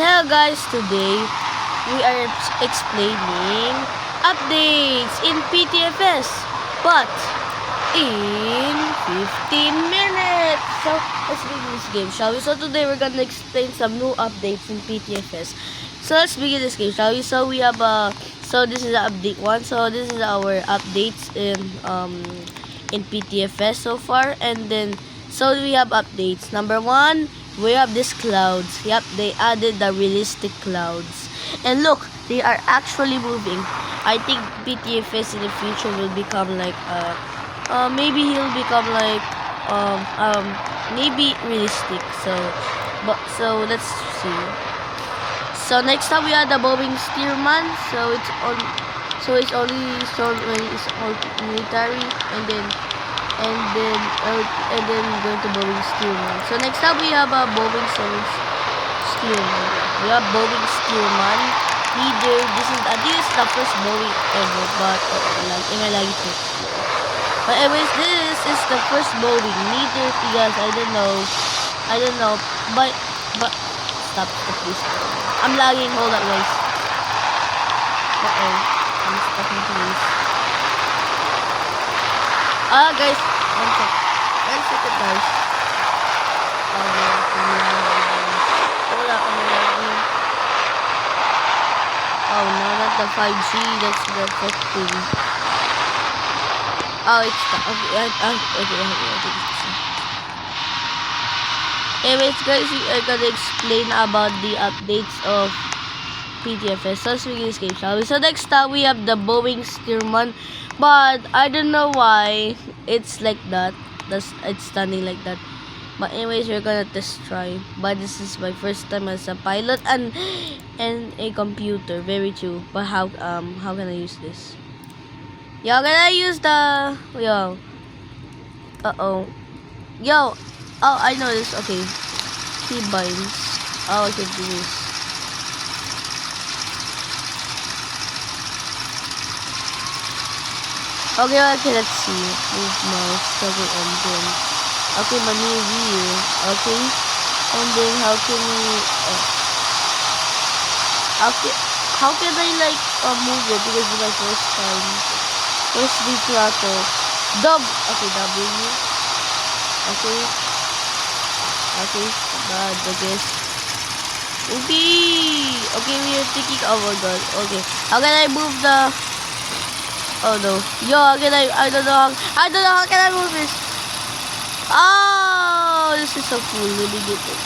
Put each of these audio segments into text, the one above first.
Hello guys, today we are explaining updates in PTFS, but in 15 minutes. So let's begin this game, shall we? So today we're gonna explain some new updates in PTFS. So let's begin this game, shall we? So we have so this is update 1. So this is our updates in PTFS so far, and then so we have updates. Number 1, we have these clouds. Yep, they added the realistic clouds. And look, they are actually moving. I think PTFS in the future will become like maybe he'll become like maybe realistic. So let's see. So next up we have the Boeing Steerman. So it's only shown when it's all military, and then going to Boeing Steelman. So next up we have a Boeing Steelman. We have Boeing Steelman leader. This is the first Boeing ever, but like but anyways, this is the first Boeing leader because I don't know, but stop please. I'm lagging. Hold up, guys. I'm stuck in place. Guys, one second, guys. Hold up, I'm lagging. Oh no, not the 5G, that's the 15. Oh, it's stuck. Okay. Anyways, guys, we are gonna explain about the updates of PTFS. So let's begin this game, shall we? So next up, we have the Boeing Steerman. But I don't know why it's like that. It's standing like that. But anyways, we're gonna test try. But this is my first time as a pilot and a computer. Very true. But how can I use this? Yo, can I use the yo? Yo. Oh, I know this. Okay. Keybinds. Oh, I can do this. Okay, let's see. Move mouse, toggle engine. Okay, menu view. Okay. And then how can we how can I like move it because it's my first time. Where's the throttle? Okay, W. Okay. Bad, I guess. Okay, we are thinking, oh my god. Okay. How can I move the oh no. Yo, I don't know how can I move this? Oh, this is so cool. Let me get it.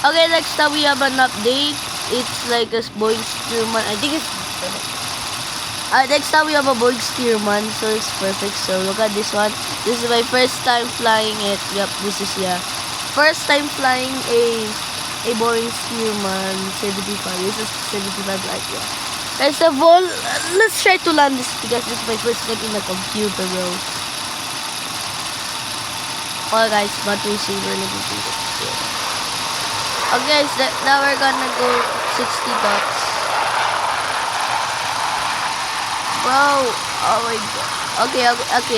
Okay, next up we have an update. It's like a Boeing Steerman. I think it's next up we have a Boeing Steerman, so it's perfect. So look at this one. This is my first time flying it. Yep, this is first time flying a Boeing Steerman 75. This is 75 like First of all, let's try to land this because this is my first time in the computer, bro. Oh guys, battery saver, let me do it. Okay, so now we're gonna go 60 dots. Bro, oh my god. Okay,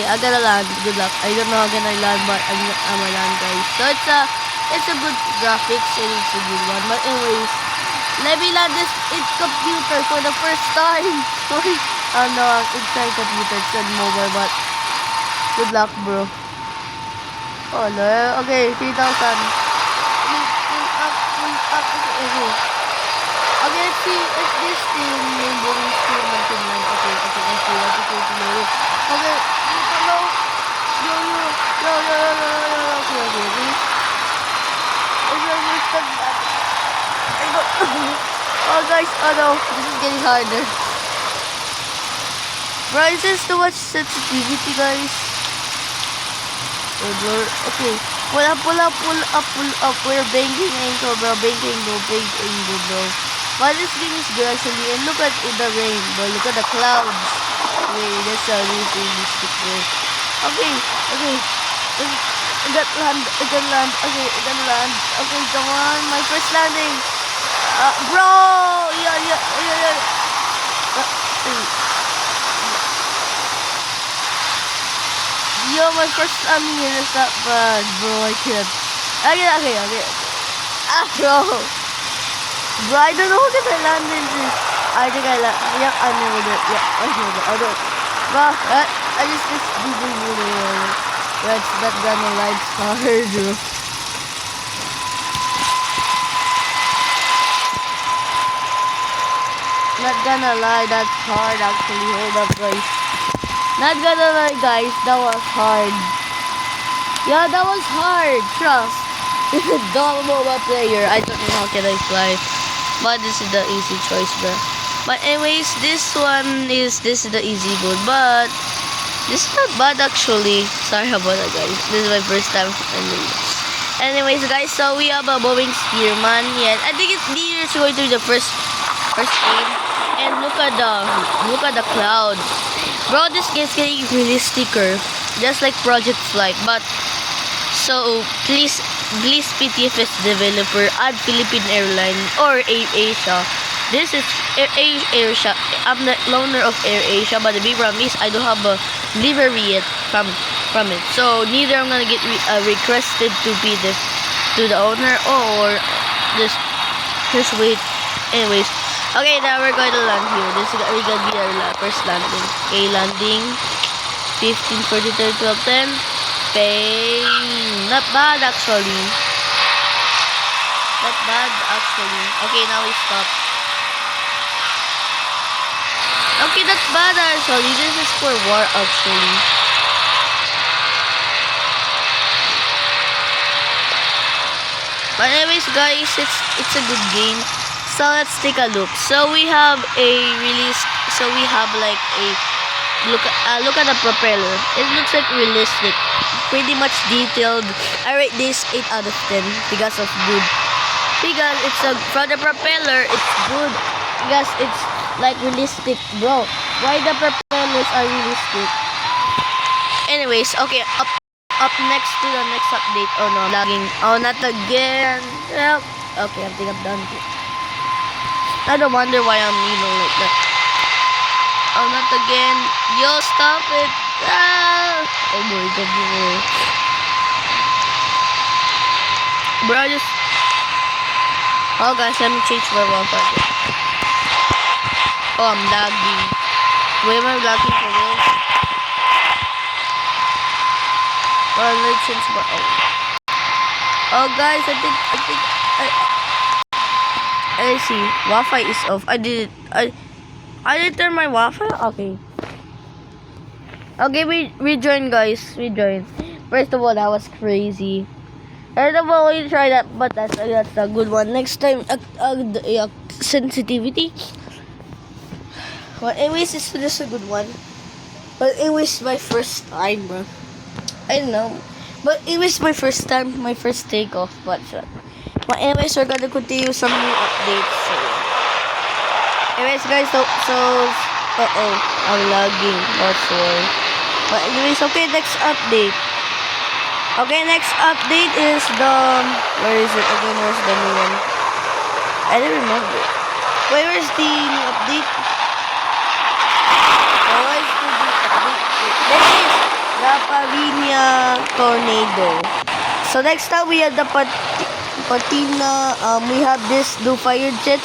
I gotta land. Good luck. I don't know how can I land, but I'm gonna land, guys. So it's a good graphics and it's a good one. But anyways, let me land this in computer for the first time. Oh no, it's not computer, it's on mobile, but good luck, bro. Oh no, okay, 3,000. Okay, let's see if this thing yung Boeing Steerman tingnan. Okay, I see. Okay, hello. Yo. Okay. Oh guys, oh no, this is getting harder. Bro, is this too much sensitivity, guys? Oh, bro. Okay, pull up. We're banking angle, bro. Banking angle, bro. But this game is good actually, and look at the rain, bro. Look at the clouds. Wait, that's a realistic, bro. Okay. I got land. Okay, come on, my first landing. Bro, yeah. Yo, my first landing is not bad, bro. I can't. Okay. Bro. Bro, I don't know how can I land in this. I think I land. Yeah, I know it. Yeah, I know it. I know it. Bro, I just didn't really know. That's not gonna light hard, bro. Not gonna lie, that's hard actually. Hold up, guys. Not gonna lie, guys, that was hard. Yeah, that was hard. Trust. Dumb mobile player. I don't know how can I fly. But this is the easy choice, bro. But anyways, this is the easy mode. But this is not bad actually. Sorry about that, guys. This is my first time. Anyways, guys, so we have a Boeing Spearman. Yeah, I think it's near going to be the first game. And look at the cloud. Bro, this game's getting realistic, just like Project Flight. But so please PTFS developer add Philippine Airline or AirAsia. This is AirAsia. I'm the owner of AirAsia, but the big problem is I don't have a delivery yet from it. So neither I'm gonna get requested to be to the owner or just wait. Anyways, okay, now we're going to land here. This is gonna be our first landing. Okay, landing 15, 40, 30, 12, 10. Not bad actually. Not bad actually. Okay, now we stop. Okay, not bad actually. This is for war actually. But anyways, guys, it's a good game. So let's take a look. So we have a release. So we have like a look at the propeller. It looks like realistic, pretty much detailed. I rate this 8 out of 10 because of good. Because it's for the propeller, it's good because it's like realistic, bro. Why the propellers are realistic? Anyways, okay, up next to the next update. Oh no, lagging. Oh, not again. Help. Okay, I think I'm done. I don't wonder why I'm like that. Oh, not again. Yo, stop it. Ah! Oh my god, bro. Bro, just... Oh, guys, let me change my Wi-Fi. Oh, I'm lagging. Why am I lagging for real? Oh, let's change my... Oh, guys, I think... I see. Wi-Fi is off. I did turn my Wi-Fi. Okay. Okay, we joined, guys. We joined. First of all, that was crazy. First of all, we try that, but that's a good one. Next time, sensitivity. Well, anyways, it's just a good one. But it was my first time, bro. I don't know. But it was my first time, my first takeoff. But anyways, we're gonna continue some new updates. So, anyways, guys, so I'm lagging. That's why. But anyways, okay, next update. Okay, next update is where is it again? Where's the new one? I don't remember. Wait, where's the new update? Oh, where's the new update? There it is. The Pavina Tornado. So next up we have the Patina. We have this new fire jet.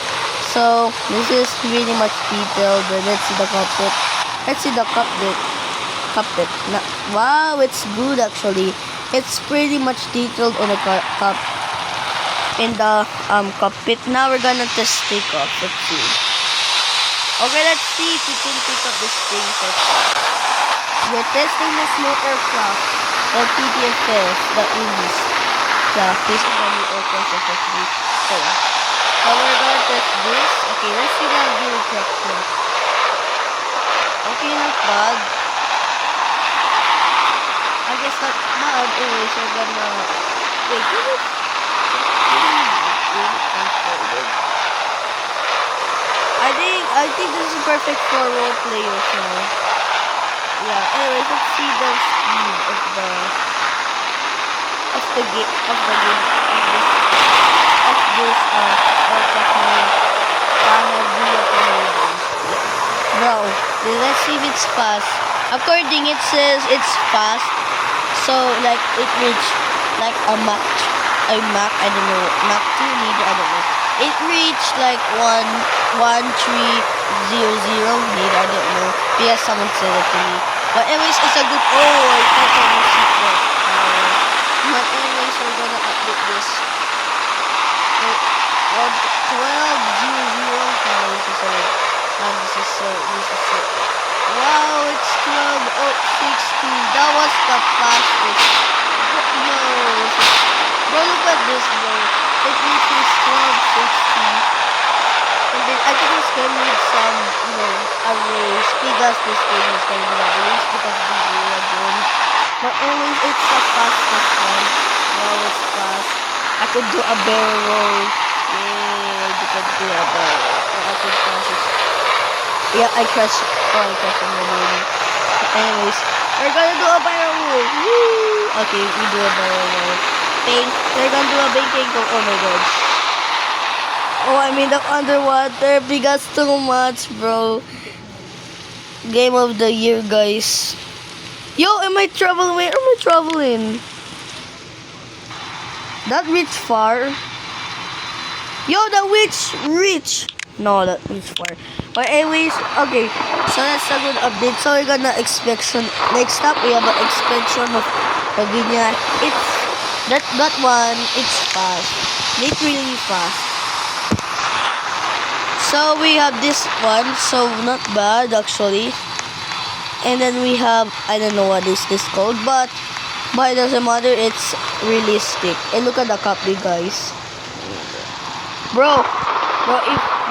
So this is really much detailed. Let's see the cockpit. Let's see the cockpit. Wow, it's good actually. It's pretty much detailed on the cockpit. Now we're gonna test takeoff. Let's see. Okay, let's see if we can pick up this thing. We're testing the small aircraft or PTFS, the English craft. This is the new aircraft effectively. So we're gonna test this. Okay, let's see the view reflection. Okay, not bad. I guess not bad. Anyways, we're gonna wait. I think this is perfect for role players now. Yeah. Anyways, let's see the speed of the game of this Bro, let's see if it's fast. According it says it's fast. So like it reached like a Mach, I don't know, Mach 2 maybe, I don't know. It reached like 11300. Maybe I don't know. Because someone said it to me. But anyways, it's a good. Oh, I thought I was secret. But anyways, we're gonna update this. 1200. No, this is it. This is it. Wow, it's 12:16. That was the fastest. No, bro, look at this, bro. It reaches 12:16. And then I think it's gonna need some, a race. Because this game is gonna be a race because of the year again. But anyways, it's the fastest one. Wow, it's fast. I could do a barrel roll. Yay, I could do a barrel roll. I could crash it. Yeah, I crashed. Oh, I crashed on the movie. Anyways, we're gonna do a barrel roll. Woo! Okay, we do a barrel roll. We're gonna do a banking go. Oh my god. Oh, I'm in the underwater because too much, bro. Game of the year, guys. Yo, am I traveling? Where am I traveling? That reach far. Yo, the witch reach. No, that reach far. But anyways, okay. So that's a good update. So we're gonna expansion. Next up, we have an expansion of Lavinia. It's that one. It's fast. It's really fast. So we have this one. So not bad actually. And then we have, I don't know what is this called, but it doesn't matter, it's realistic. And look at the copy, guys. Bro,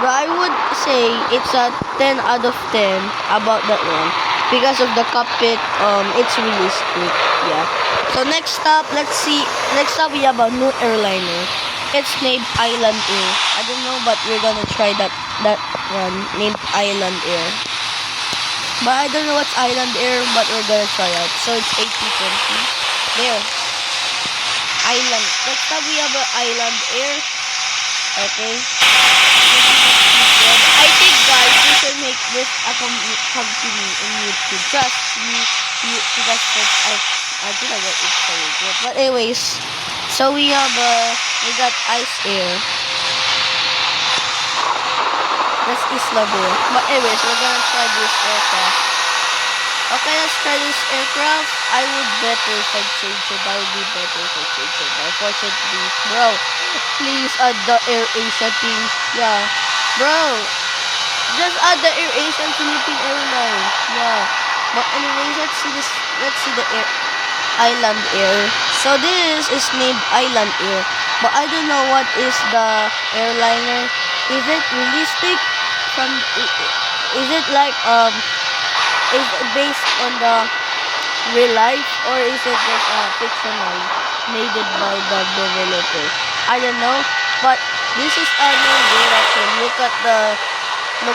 I would say it's a 10 out of 10 about that one. Because of the cockpit, it's realistic. Yeah. So next up, let's see. Next up, we have a new airliner. It's named Island Air. I don't know, but we're gonna try that one named Island Air. But I don't know what's Island Air, but we're gonna try out. So it's 80-20. There. Island. Next up, we have an Island Air. Okay. I think, guys, we should make this a company in YouTube. Trust me. Because I think I got it so good. But anyways, so we got Ice Air. That's Isla Bear. But anyways, we're gonna try this aircraft. Okay, let's try this aircraft. I would better if I change it. That would be better if I change it. But unfortunately, bro, please add the AirAsia thing. Yeah. Bro, just add the AirAsia Philippine Airline. Yeah. But anyways, let's see this. Let's see the Island Air. So this is named Island Air. But I don't know what is the airliner. Is it realistic? Is it like is it based on the real life, or is it just fictional made it by the developer? I don't know, but this is a new direction. Look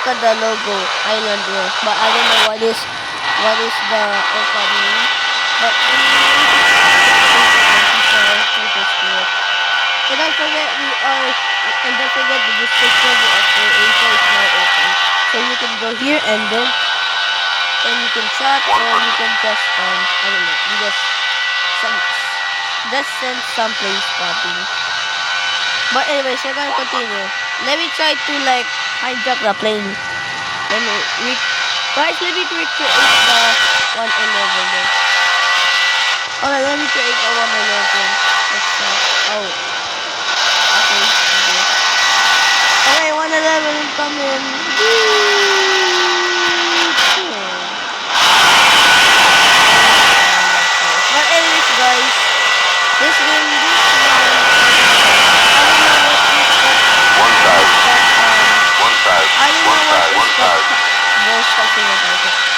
at the logo, Island Air. But I don't know what is the aircraft name. But and don't forget the description of AirAsia is now open. So you can go here and you can chat, or you can just I don't know, you just send someplace copy. But anyways, we're gonna continue. Let me try to like hijack the plane. Guys, let me recreate the 111 there. Alright, let me create a 111. Let's oh. Okay, 111 come in. But anyways, guys, this one,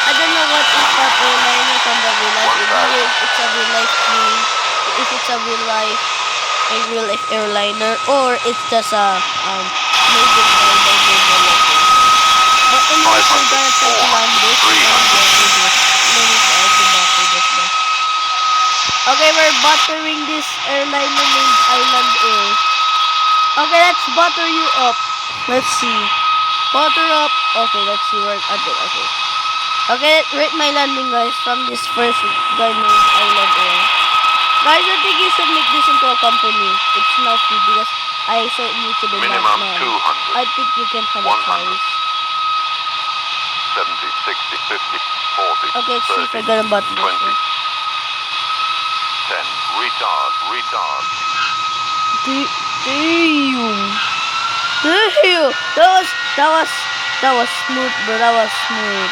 I don't know what is that airliner from the real life. It's a real life thing. If it's a real life airliner, or it's just a made it by the developer. But anyways, I'm gonna try to land this. Okay, we're buttering this airliner named Island Air. Okay, let's butter you up. Let's see. Butter up. Okay, let's see where. Okay. Okay, rate my landing, guys, from this first guy named Island Air. Guys, I think you should make this into a company. It's not free because I said you to the Minimum man. 200. I think you can have a 100. choice. 70, 60, 50, 40, Okay, let's see if I 30, got a button. 20, 10. Retard, retard. Damn. Damn. That was smooth, bro. That was smooth.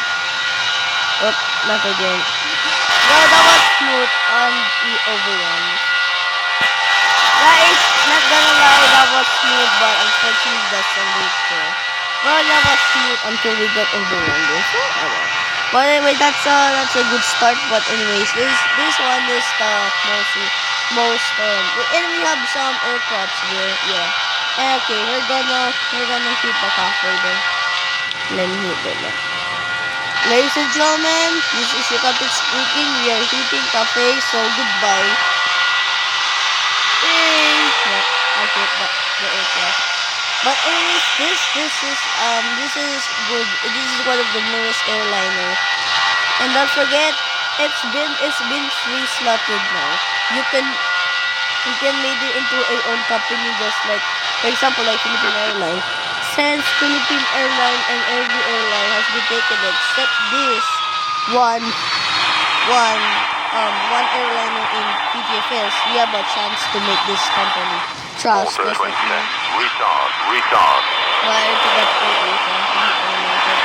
Oh, not again. No, that was smooth on the overrun. Guys, not gonna lie, that was smooth, but unfortunately that's a late there. Bro, that was smooth until we got overrun there. So, but anyway, that's a good start. But anyways, this one is the most and we have some aircrafts there. Yeah. Okay, we're gonna hit the cafe there. Let me hit it now. Ladies and gentlemen, this is your captain speaking. We are hitting cafe, so goodbye. Yay! Yeah, I hit the aircraft. But anyways, this is good. This is one of the newest airliner. And don't forget, it's been free slotted now. You can make it into a own company, just like, for example, like Philippine Airlines. Since Philippine Airline and every airline has been taken except this one airliner in PTFS, we have a chance to make this company. Trust, Water just 20 like me. cents. Retard, retard. But I think that's good reason to be animated.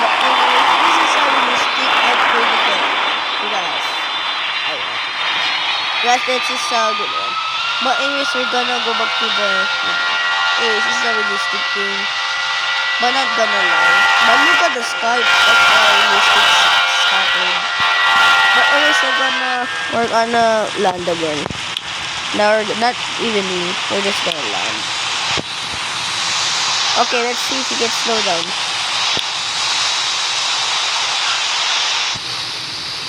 But anyways, this is a realistic hypothetical. Guys, this is a good one. But anyways, we're gonna go back to the. Anyways, this is a realistic thing. But not gonna lie. But look at the sky. That's a realistic scattered. But anyways, we're gonna land again. Now we're not even me. We're just gonna land. Okay, let's see if we can slow down.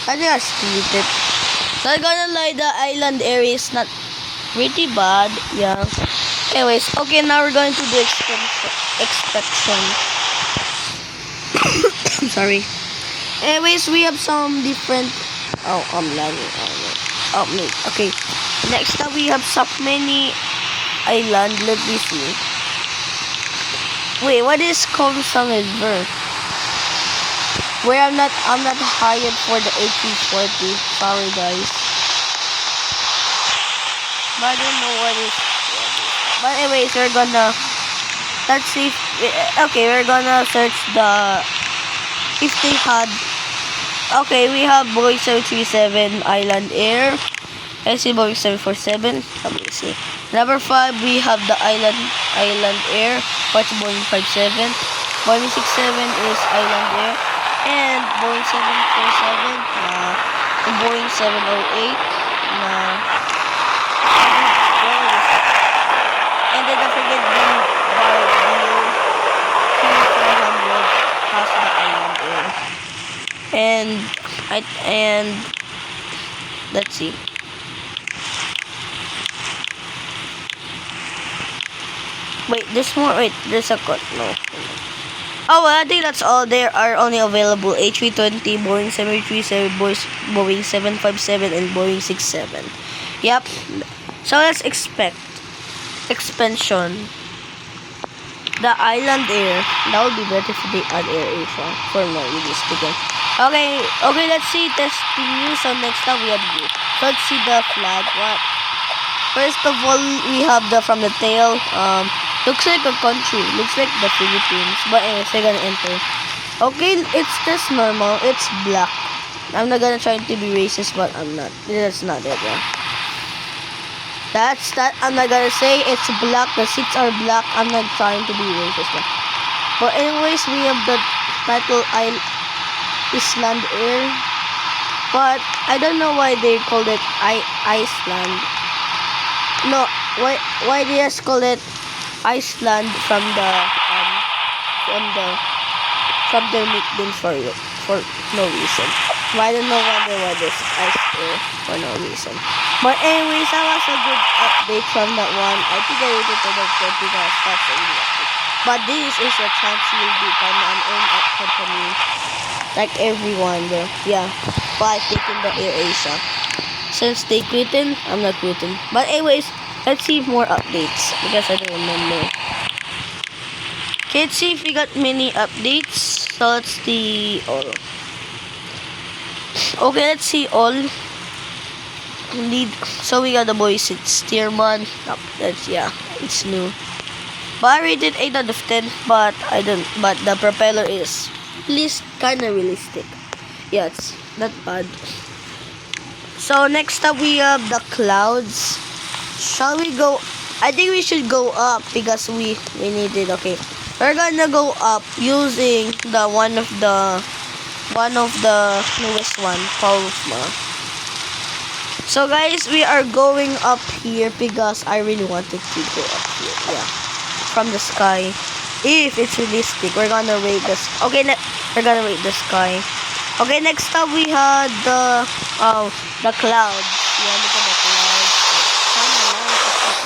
I think I skipped it. Not gonna lie, the island area is not pretty bad. Yeah. Anyways, okay, now we're going to the inspection. Sorry. Anyways, we have some different. Oh, I'm lagging. Oh, me. Okay. Next up, we have Sapmeni Island. Let me see. Wait, what is Komsang River? Where I'm not hired for the A340. Sorry, guys. But I don't know what is. But anyways, we're gonna. Let's see. Okay, we're gonna search the. If they had. Okay, we have Boeing 737 Island Air. I see Boeing 747. Let me see. Number 5, we have the Island Air. What's Boeing 57? Boeing 67 is Island Air. And Boeing 747 and Boeing 708 and then don't forget the Bombardier 2400 has the Island Air. And let's see. Wait, there's more. Wait, there's a cut. No. Oh, well, I think that's all. There are only available A320, Boeing 737, Boeing 757, and Boeing 67. Yep. So let's expect expansion. The Island Air. That would be better if they add Air Asia for more realistic. Okay, let's see testing you. So next up we have you. So let's see the flag. What? First of all, we have the from the tail. Looks like a country. Looks like the Philippines. But anyways, we're gonna enter. Okay, it's just normal. It's black. I'm not gonna try to be racist, but I'm not. That's not it, yeah. That's that. I'm not gonna say it's black. The seats are black. I'm not trying to be racist, yeah. But anyways, we have the title Island Air. But I don't know why they called it Iceland. No, why they just call it Iceland from their nickname for no reason. I don't know why this Ice Air for no reason. But anyways, that was a good update from that one. I think I rated it at 20 stars in the update. But this is a chance you'll become an own company like everyone there. Yeah, by taking the Air Asia. Since they quitting, I'm not quitting. But anyways, Let's see more updates because I don't remember. Okay, let's see if we got many updates. So let's see all. Okay, let's see all. Lead. So we got the boys. It's tier 1. That's yeah, it's new. But I rated 8 out of 10. But I don't. But the propeller is at least kind of realistic. Yeah, it's not bad. So next up we have the clouds. Shall we go? I think we should go up because we need it. Okay, we're gonna go up using the one of the newest one, Palma. So guys, we are going up here because I really wanted to go up here. Yeah, from the sky. If it's realistic, we're gonna rate this. Okay, we're gonna rate the sky. Okay, next up we had the clouds. Yeah, look at the clouds.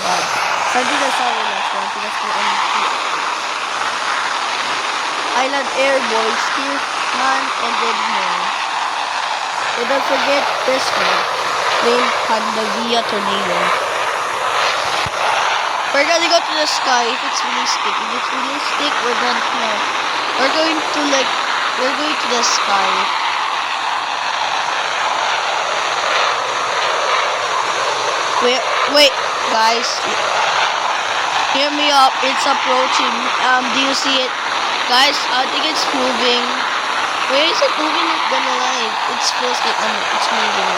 Something that's how we last one because we're on Island Air Boys, Tier 1 and then more. And don't forget this one, named Pandavia Tornado. We're gonna go to the sky if it's realistic. If it's realistic, we're going to the sky. Wait, guys. Hear me up. It's approaching. Do you see it? Guys, I think it's moving. Where is it moving? It's gonna lie. It feels like it's moving.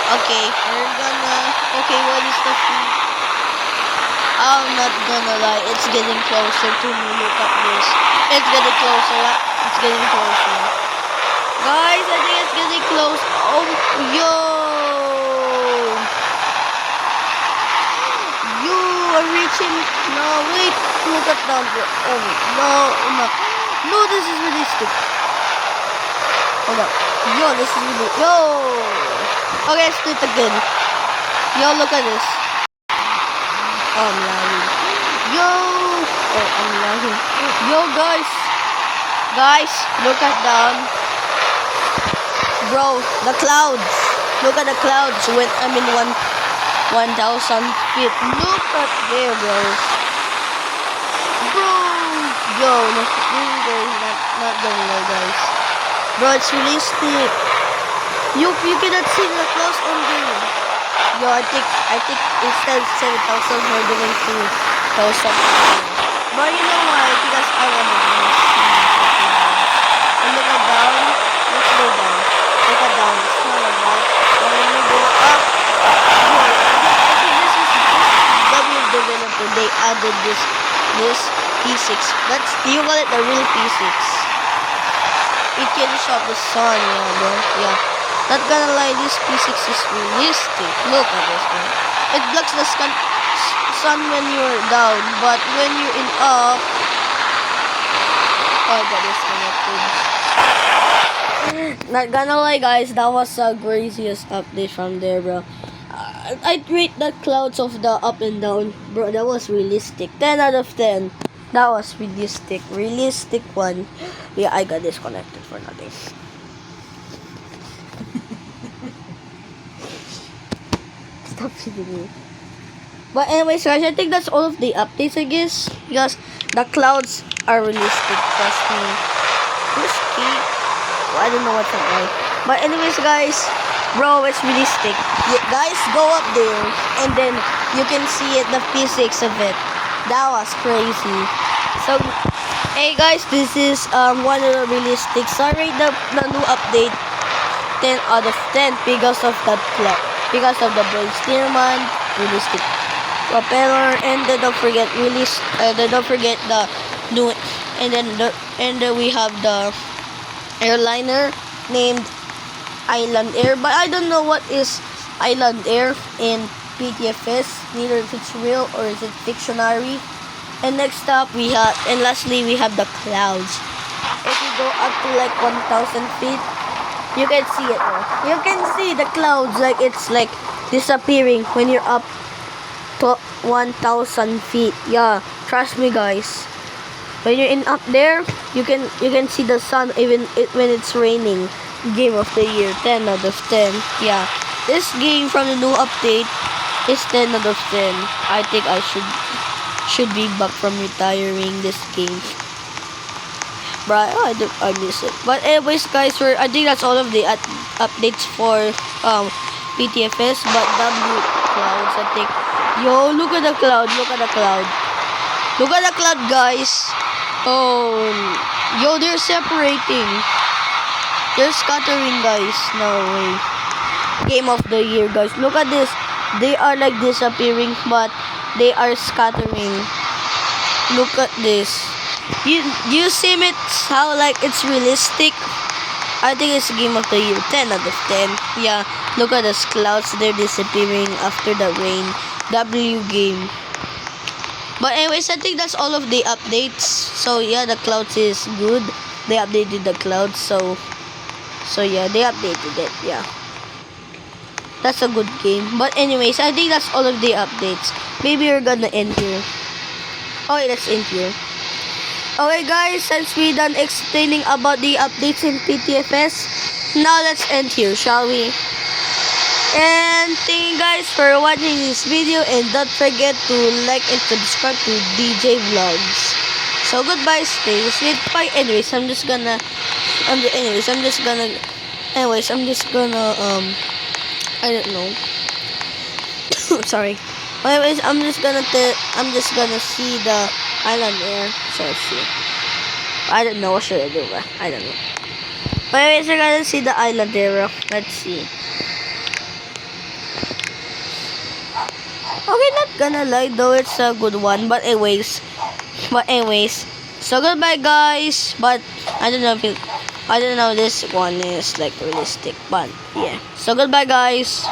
Okay, okay, what is the thing? I'm not gonna lie. It's getting closer to me. Look at this. It's getting closer. It's getting closer. Guys, I think it's getting close. Oh, yo! You are reaching. No, wait. Look at down there. Oh, no. No, this is realistic. Hold up. Yo, this is really. Yo! Okay, let's do it again. Yo, look at this. Oh, I'm lagging. Yo! Oh, I'm lagging. Yo, guys. Guys, look at down. Bro, the clouds. Look at the clouds when I'm in 1,000 feet. Look at there, bro. Bro. Yo, this is not gonna lie, guys. Bro, it's realistic. You cannot see the clouds on there. Yo, I think instead of 7,000, we're doing 2,000. But you know why? Because I want to see the clouds. And look at down. Let's go down. Look at down. It's not like that. And when you go up, I think this is W developer. They added this P6. You call it the real P6. It can show the sun, yeah, bro. Yeah. Not gonna lie, this P6 is realistic. Look at this, bro. It blocks the sun when you're down, but when you're in up, oh, that is connected. Not gonna lie, guys, that was the craziest update from there, bro. I'd rate the clouds of the up and down, bro. That was realistic. 10 out of 10. That was realistic. Realistic one. Yeah, I got disconnected for nothing. Stop hitting me. But anyways, guys, I think that's all of the updates, I guess. Because the clouds are realistic. Trust me. Who's Kate? I don't know what's that like. But anyways, guys, bro, it's realistic. Yeah, guys, go up there and then you can see it, the physics of it. That was crazy. So, hey guys, this is one of the realistic. Sorry, the new update 10 out of 10 because of the Brain Steerman, realistic propeller, and then don't forget the new, and then we have the airliner named Island Air, but I don't know what is Island Air in PTFS, neither if it's real or is it fictionary. And next up lastly we have the clouds. If you go up to like 1,000 feet, you can see it. You can see the clouds, like it's like disappearing when you're up to 1,000 feet. Yeah, trust me, guys. When you're up there, you can see the sun even when it's raining. Game of the year, 10 out of 10. Yeah. this game from the new update is 10 out of 10. I think I should be back from retiring this game. But I miss it. But anyways, guys, I think that's all of the updates for PTFS. But W clouds, I think. Yo, look at the cloud. Look at the cloud. Look at the cloud, guys. Oh, yo, they're separating. They're scattering, guys. No way. Game of the year, guys. Look at this. They are like disappearing, but they are scattering. Look at this. You see it? How like it's realistic? I think it's game of the year. 10 out of 10. Yeah. Look at those clouds. They're disappearing after the rain. W game. But anyways, I think that's all of the updates. So yeah, the clouds is good. They updated the clouds. So yeah, they updated it. Yeah. That's a good game. But anyways, I think that's all of the updates. Maybe we're gonna end here. Okay, let's end here. Okay guys, since we done explaining about the updates in PTFS, now let's end here, shall we? And thank you guys for watching this video, and don't forget to like and subscribe to DJ Vlogs. So goodbye, stay safe. Bye. Anyways, I'm just gonna I don't know. Sorry. Anyways, I'm just gonna see the island there. So see. I don't know what should I do. I don't know. But anyways, we're gonna see the island there. Let's see. Okay, not gonna lie though, it's a good one. But anyways, so goodbye guys. But I don't know if this one is like realistic. But yeah. So goodbye guys.